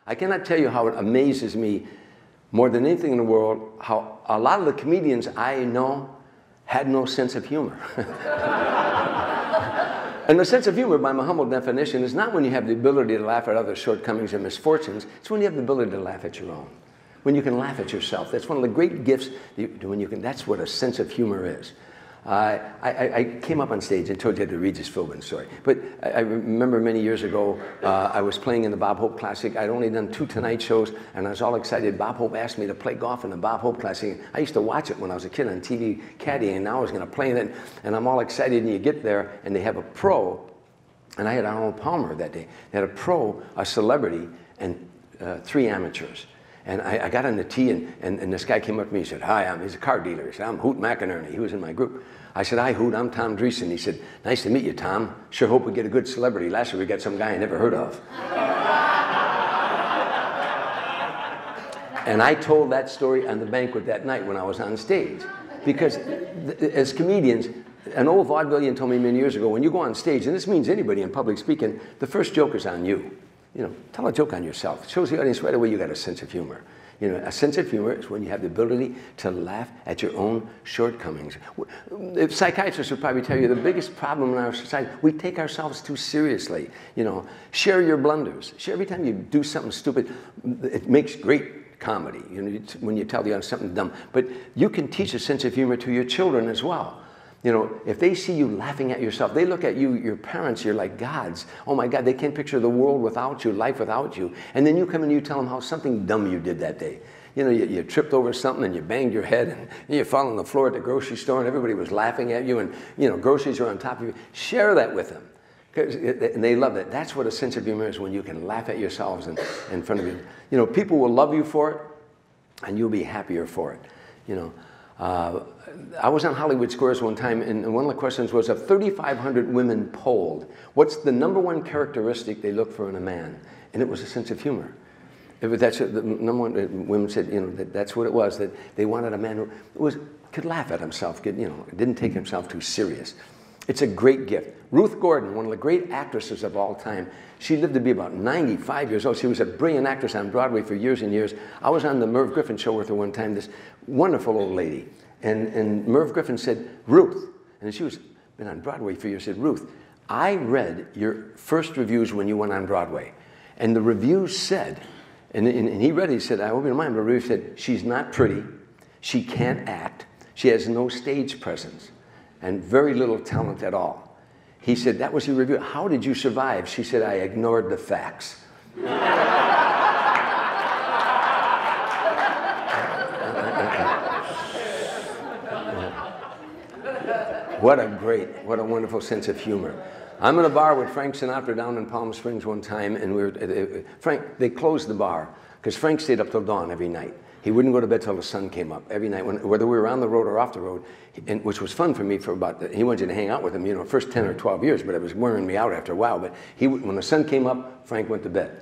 I cannot tell you how it amazes me more than anything in the world how a lot of the comedians I know had no sense of humor. And the sense of humor, by my humble definition, is not when you have the ability to laugh at others' shortcomings and misfortunes. It's when you have the ability to laugh at your own. When you can laugh at yourself. That's one of the great gifts. That's what a sense of humor is. I came up on stage and told you the Regis Philbin story. But I remember many years ago, I was playing in the Bob Hope Classic. I'd only done 2 Tonight shows, and I was all excited. Bob Hope asked me to play golf in the Bob Hope Classic. I used to watch it when I was a kid on TV caddying, and now I was going to play in it. And I'm all excited, and you get there, and they have a pro. And I had Arnold Palmer that day. They had a pro, a celebrity, and 3 amateurs. And I got on the tee, and this guy came up to me. He said, "Hi, he's a car dealer." He said, "I'm Hoot McInerney." He was in my group. I said, "Hi, Hoot, I'm Tom Dreesen." He said, "Nice to meet you, Tom. Sure hope we get a good celebrity. Last year we got some guy I never heard of." And I told that story on the banquet that night when I was on stage. Because as comedians, an old vaudevillian told me many years ago, when you go on stage, and this means anybody in public speaking, the first joke is on you. You know, tell a joke on yourself. It shows the audience right away you got a sense of humor. You know, a sense of humor is when you have the ability to laugh at your own shortcomings. Psychiatrists would probably tell you the biggest problem in our society, we take ourselves too seriously. You know, share your blunders. Share every time you do something stupid. It makes great comedy, you know, when you tell the audience something dumb. But you can teach a sense of humor to your children as well. You know, if they see you laughing at yourself, they look at you, your parents, you're like gods. Oh my God, they can't picture the world without you, life without you. And then you come and you tell them how something dumb you did that day. You know, you tripped over something and you banged your head and you fell on the floor at the grocery store and everybody was laughing at you and, you know, groceries are on top of you. Share that with them. And they love that. That's what a sense of humor is, when you can laugh at yourselves in front of you. You know, people will love you for it and you'll be happier for it, you know. I was on Hollywood Squares one time, and one of the questions was, of 3,500 women polled, what's the #1 characteristic they look for in a man? And it was a sense of humor. That's the #1. Women said, you know, that's what it was. That they wanted a man who could laugh at himself, you know, didn't take himself too serious. It's a great gift. Ruth Gordon, one of the great actresses of all time, she lived to be about 95 years old. She was a brilliant actress on Broadway for years and years. I was on the Merv Griffin show with her one time, this wonderful old lady. And Merv Griffin said, "Ruth," and she was been on Broadway for years, said, "Ruth, I read your first reviews when you went on Broadway. And the reviews said," and he read it, he said, "I hope you don't mind," but the review said, "She's not pretty, she can't act, she has no stage presence, and very little talent at all." He said, "That was your review. How did you survive?" She said, "I ignored the facts." What a wonderful sense of humor. I'm in a bar with Frank Sinatra down in Palm Springs one time, and they closed the bar because Frank stayed up till dawn every night. He wouldn't go to bed till the sun came up every night, whether we were on the road or off the road, which was fun for me for he wanted you to hang out with him, you know, first 10 or 12 years, but it was wearing me out after a while. But when the sun came up, Frank went to bed.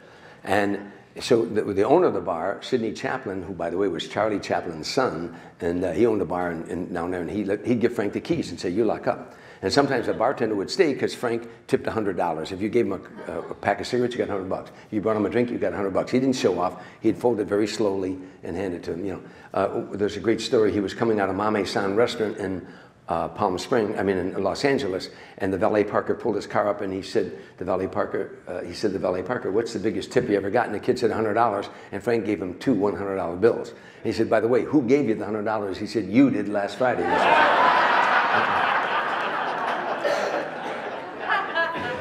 And so the owner of the bar, Sidney Chaplin, who, by the way, was Charlie Chaplin's son, and he owned a bar down there, and he'd give Frank the keys and say, "You lock up." And sometimes the bartender would stay because Frank tipped $100. If you gave him a pack of cigarettes, you got $100. You brought him a drink, you got $100. He didn't show off. He'd fold it very slowly and hand it to him. You know, there's a great story. He was coming out of Mame San restaurant in in Los Angeles, and the valet parker pulled his car up, and he said, to the valet parker, "What's the biggest tip you ever got?" And the kid said $100, and Frank gave him 2 $100 bills. He said, "By the way, who gave you the $100? He said, "You did last Friday."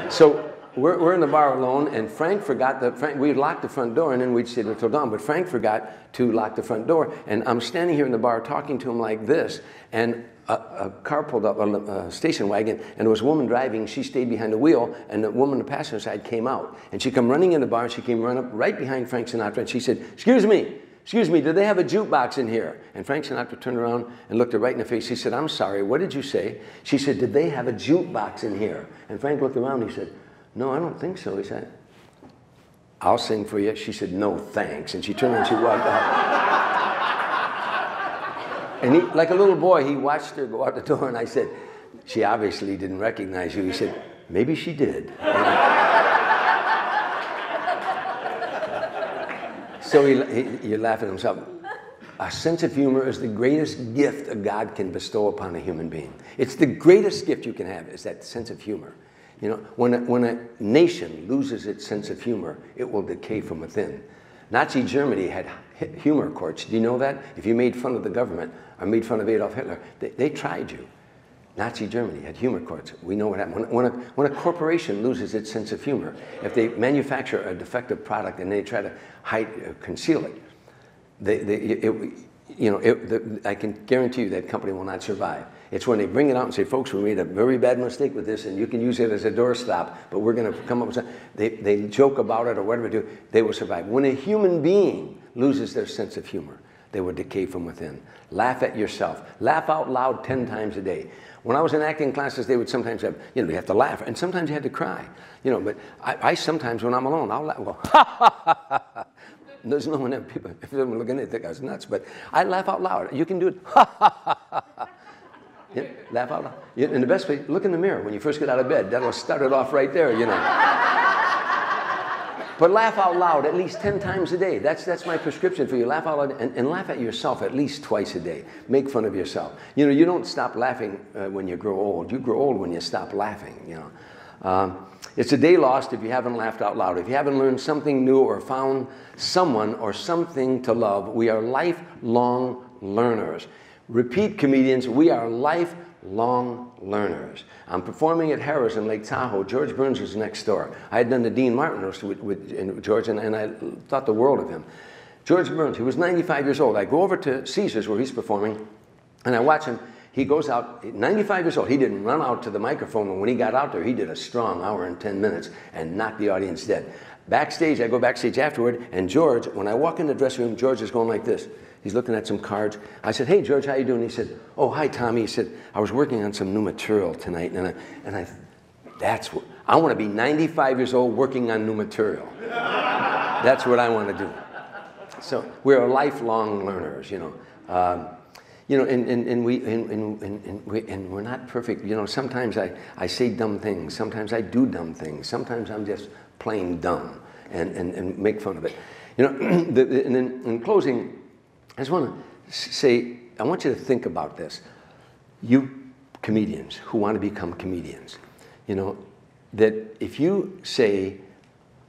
So we're in the bar alone, and Frank forgot we locked the front door, and then we'd sit until dawn, but Frank forgot to lock the front door, and I'm standing here in the bar talking to him like this, and a car pulled up, a station wagon, and there was a woman driving. She stayed behind the wheel, and the woman on the passenger side came out, and she come running in the bar, and she came running up right behind Frank Sinatra, and she said, excuse me, do they have a jukebox in here?" And Frank Sinatra turned around and looked her right in the face. He said, "I'm sorry, what did you say?" She said, "Did they have a jukebox in here?" And Frank looked around and he said, "No, I don't think so." He said, "I'll sing for you." She said, "No, thanks." And she turned around and she walked out. And he, like a little boy, he watched her go out the door, and I said, "She obviously didn't recognize you." He said, "Maybe she did." So you laugh at himself. A sense of humor is the greatest gift a God can bestow upon a human being. It's the greatest gift you can have, is that sense of humor. You know, when a nation loses its sense of humor, it will decay from within. Nazi Germany had humor courts. Do you know that? If you made fun of the government or made fun of Adolf Hitler, they tried you. Nazi Germany had humor courts. We know what happened. When a corporation loses its sense of humor, if they manufacture a defective product and they try to hide, conceal it, I can guarantee you that company will not survive. It's when they bring it out and say, folks, we made a very bad mistake with this and you can use it as a doorstop, but we're going to come up with something. They joke about it or whatever they do, they will survive. When a human being loses their sense of humor, they will decay from within. Laugh at yourself. Laugh out loud 10 times a day. When I was in acting classes, they would sometimes have, you have to laugh, and sometimes you had to cry. But I sometimes, when I'm alone, I'll laugh and go, ha, ha, ha, ha, ha. There's no one there. People, if they're looking at it, they think I was nuts. But I laugh out loud. You can do it. Ha, ha, ha, ha, ha. Yeah, laugh out loud. Yeah, and the best way, look in the mirror when you first get out of bed. That'll start it off right there, But laugh out loud at least 10 times a day. That's my prescription for you. Laugh out loud and laugh at yourself at least twice a day. Make fun of yourself. You don't stop laughing when you grow old. You grow old when you stop laughing, It's a day lost if you haven't laughed out loud. If you haven't learned something new or found someone or something to love, we are lifelong learners. Repeat, comedians, we are lifelong learners. I'm performing at Harrah's in Lake Tahoe. George Burns was next door. I had done the Dean Martin roast with George, and I thought the world of him. George Burns, he was 95 years old. I go over to Caesars where he's performing, and I watch him. He goes out, 95 years old. He didn't run out to the microphone, and when he got out there, he did a strong hour and 10 minutes and knocked the audience dead. Backstage, I go backstage afterward, and George, when I walk in the dressing room, George is going like this. He's looking at some cards. I said, hey, George, how you doing? He said, oh, hi, Tommy. He said, I was working on some new material tonight, I want to be 95 years old working on new material. That's what I want to do. So we're lifelong learners, and we're not perfect. Sometimes I say dumb things. Sometimes I do dumb things. Sometimes I'm just plain dumb and make fun of it. And then in closing, I just want to say, I want you to think about this. You comedians who want to become comedians, that if you say,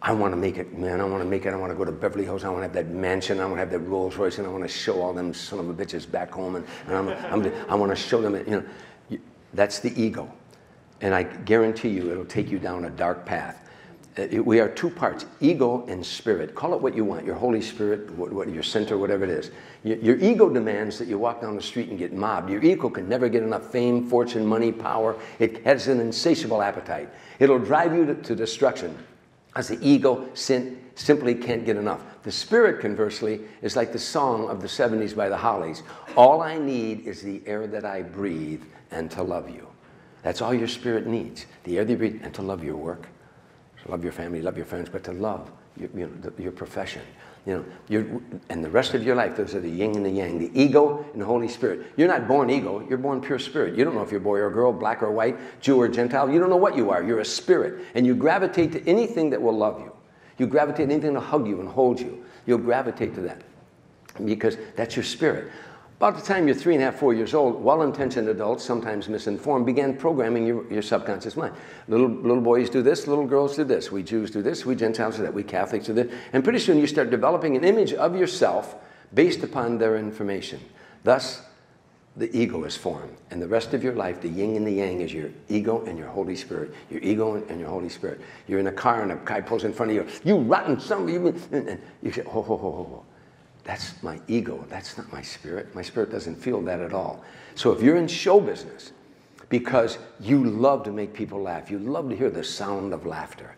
I want to make it, man, I want to make it, I want to go to Beverly Hills, I want to have that mansion, I want to have that Rolls Royce, and I want to show all them son of a bitches back home, and I want to show them, that's the ego. And I guarantee you it'll take you down a dark path. We are two parts, ego and spirit. Call it what you want, your Holy Spirit, your center, whatever it is. Your ego demands that you walk down the street and get mobbed. Your ego can never get enough fame, fortune, money, power. It has an insatiable appetite. It'll drive you to destruction, as the ego simply can't get enough. The spirit, conversely, is like the song of the 70s by the Hollies. All I need is the air that I breathe and to love you. That's all your spirit needs, the air that you breathe and to love your work. Love your family, love your friends, but to love your profession, and the rest of your life. Those are the yin and the yang, the ego and the Holy Spirit. You're not born ego, you're born pure spirit. You don't know if you're boy or girl, black or white, Jew or Gentile. You don't know what you are. You're a spirit, and you gravitate to anything that will love you. You gravitate to anything to hug you and hold you. You'll gravitate to that because that's your spirit. About the time you're 3.5, 4 years old, well-intentioned adults, sometimes misinformed, began programming your subconscious mind. Little boys do this, little girls do this. We Jews do this, we Gentiles do that, we Catholics do this. And pretty soon you start developing an image of yourself based upon their information. Thus, the ego is formed. And the rest of your life, the yin and the yang is your ego and your Holy Spirit. Your ego and your Holy Spirit. You're in a car and a guy pulls in front of you. You rotten son of a... And you say, ho, ho, ho, ho, ho. That's my ego. That's not my spirit. My spirit doesn't feel that at all. So if you're in show business because you love to make people laugh, you love to hear the sound of laughter,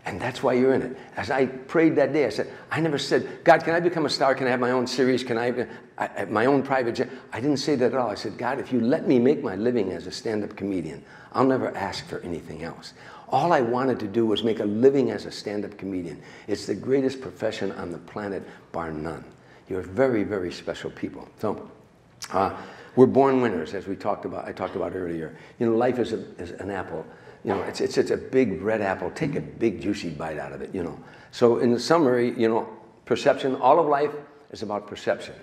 and that's why you're in it. As I prayed that day, I said, I never said, God, can I become a star? Can I have my own series? Can I have my own private jet? I didn't say that at all. I said, God, if you let me make my living as a stand-up comedian, I'll never ask for anything else. All I wanted to do was make a living as a stand-up comedian. It's the greatest profession on the planet, bar none. You're very, very special people. So we're born winners, as I talked about earlier. Life is an apple. It's a big red apple. Take a big juicy bite out of it. So in the summary, Perception, all of life is about perception.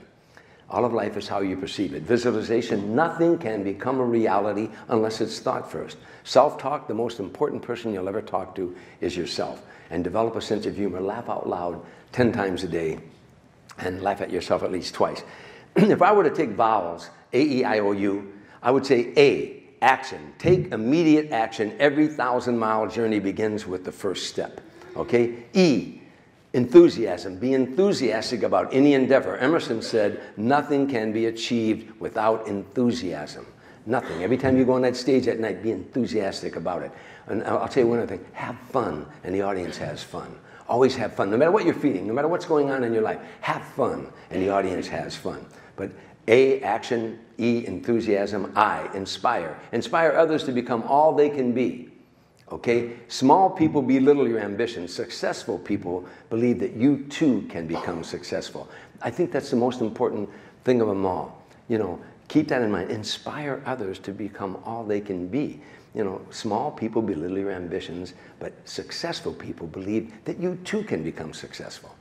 All of life is how you perceive it. Visualization, nothing can become a reality unless it's thought first. Self-talk, the most important person you'll ever talk to is yourself. And develop a sense of humor. Laugh out loud 10 times a day and laugh at yourself at least twice. If I were to take vowels, A-E-I-O-U, I would say A, action. Take immediate action. Every 1,000-mile journey begins with the first step. Okay? E, enthusiasm. Be enthusiastic about any endeavor. Emerson said, nothing can be achieved without enthusiasm. Nothing. Every time you go on that stage at night, be enthusiastic about it. And I'll tell you one other thing. Have fun, and the audience has fun. Always have fun. No matter what you're feeling, no matter what's going on in your life, have fun, and the audience has fun. But A, action. E, enthusiasm. I, inspire. Inspire others to become all they can be. Okay? Small people belittle your ambitions. Successful people believe that you too can become successful. I think that's the most important thing of them all. You know, keep that in mind. Inspire others to become all they can be. You know, small people belittle your ambitions, but successful people believe that you too can become successful.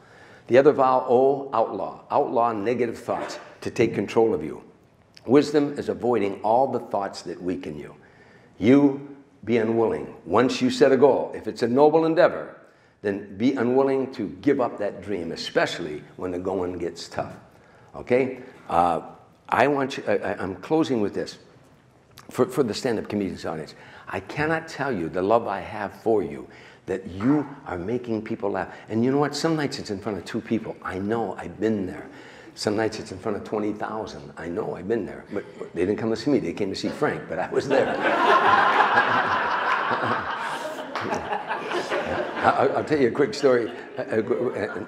The other vowel, O, outlaw. Outlaw negative thoughts to take control of you. Wisdom is avoiding all the thoughts that weaken you. You be unwilling. Once you set a goal, if it's a noble endeavor, then be unwilling to give up that dream, especially when the going gets tough. Okay? I'm closing with this. For the stand-up comedians audience, I cannot tell you the love I have for you, that you are making people laugh. And you know what? Some nights it's in front of 2 people. I know, I've been there. Some nights it's in front of 20,000. I know, I've been there. But they didn't come to see me. They came to see Frank, but I was there. I'll tell you a quick story.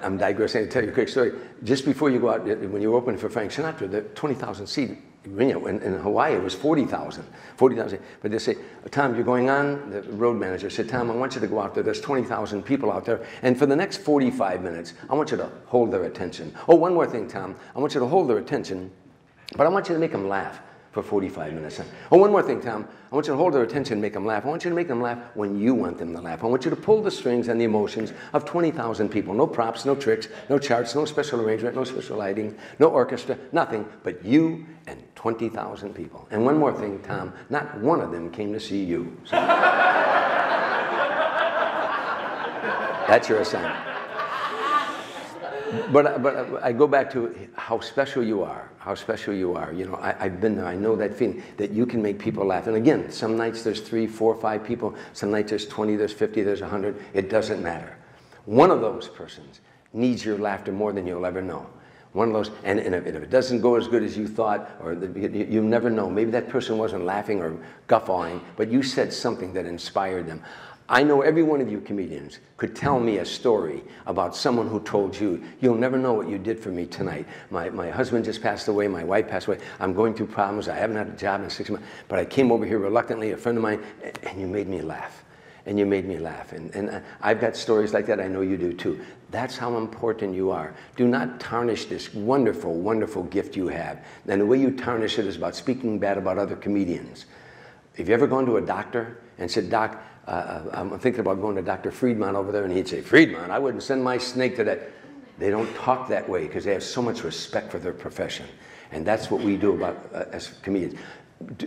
I'm digressing. I'll tell you a quick story. Just before you go out, when you were opening for Frank Sinatra, the 20,000 seat, you know, in Hawaii it was 40,000. But they say, Tom, you're going on? The road manager said, Tom, I want you to go out there. There's 20,000 people out there. And for the next 45 minutes, I want you to hold their attention. Oh, one more thing, Tom. I want you to hold their attention, but I want you to make them laugh for 45 minutes. Oh, one more thing, Tom. I want you to hold their attention and make them laugh. I want you to make them laugh when you want them to laugh. I want you to pull the strings and the emotions of 20,000 people. No props, no tricks, no charts, no special arrangement, no special lighting, no orchestra, nothing but you and 20,000 people. And one more thing, Tom, not one of them came to see you. So that's your assignment. But I go back to how special you are, how special you are. You know, I've been there. I know that feeling that you can make people laugh. And again, some nights there's 3, 4, 5 people. Some nights there's 20, there's 50, there's 100. It doesn't matter. One of those persons needs your laughter more than you'll ever know. One of those, and if it doesn't go as good as you thought, or you never know. Maybe that person wasn't laughing or guffawing, but you said something that inspired them. I know every one of you comedians could tell me a story about someone who told you, you'll never know what you did for me tonight. My husband just passed away, my wife passed away, I'm going through problems, I haven't had a job in 6 months, but I came over here reluctantly, a friend of mine, and you made me laugh. And you made me laugh. And I've got stories like that, I know you do too. That's how important you are. Do not tarnish this wonderful, wonderful gift you have. And the way you tarnish it is about speaking bad about other comedians. Have you ever gone to a doctor and said, Doc, I'm thinking about going to Dr. Friedman over there, and he'd say, Friedman, I wouldn't send my snake to that. They don't talk that way because they have so much respect for their profession. And that's what we do about as comedians.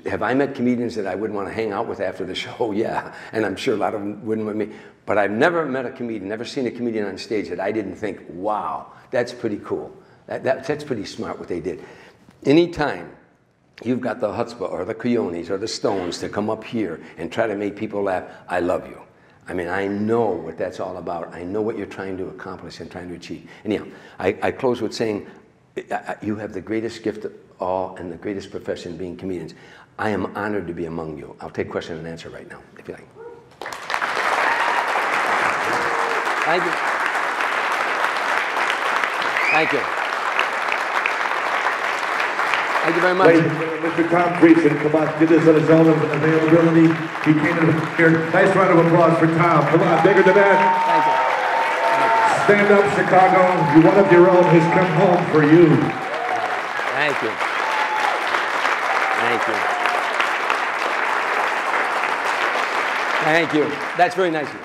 Have I met comedians that I wouldn't want to hang out with after the show? Yeah, and I'm sure a lot of them wouldn't with me. But I've never met a comedian, never seen a comedian on stage that I didn't think, wow, that's pretty cool. That's pretty smart what they did. Anytime you've got the chutzpah or the coyones or the stones to come up here and try to make people laugh, I love you. I mean, I know what that's all about. I know what you're trying to accomplish and trying to achieve. Anyhow, I close with saying, you have the greatest gift of all and the greatest profession being comedians. I am honored to be among you. I'll take question and answer right now, if you like. Thank you. Thank you. Thank you very much. Ladies and gentlemen, Mr. Tom Dreesen, come on, give this on his own availability. He came in here. Nice round of applause for Tom. Come on, bigger than that. Thank you. Stand up, Chicago. You one of your own has come home for you. Thank you. Thank you. Thank you. That's very nice of you.